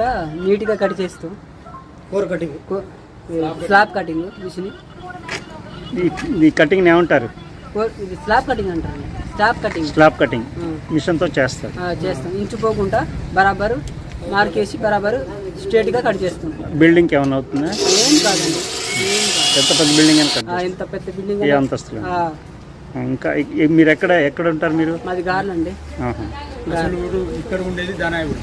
పోకుండా నీట్గా కట్ చేస్తూ core cutting slab cutting machine. ఈ కటింగ్ ఏమంటారు? ఇది స్లాబ్ కటింగ్ అంటారు. స్లాబ్ కటింగ్ మిషన్తో చేస్తారు. చేస్తాం. ఇంచిపోకుండా బరాబరు మార్కేసి బరాబరు స్ట్రేట్గా కట్ చేస్తాం. బిల్డింగ్కి ఏమైనా అవుతుందా? ఏం కాదండి, ఏం కాదు. ఎంత పెద్ద బిల్డింగ్ అని కట్ ఎంత పెద్ద బిల్డింగ్. ఏ అంతస్తులు? ఇంకా మీరు ఎక్కడ ఉంటారు మీరు? మాది గార్లు అండి. ఇక్కడ ఉండేది దానాయకుడు.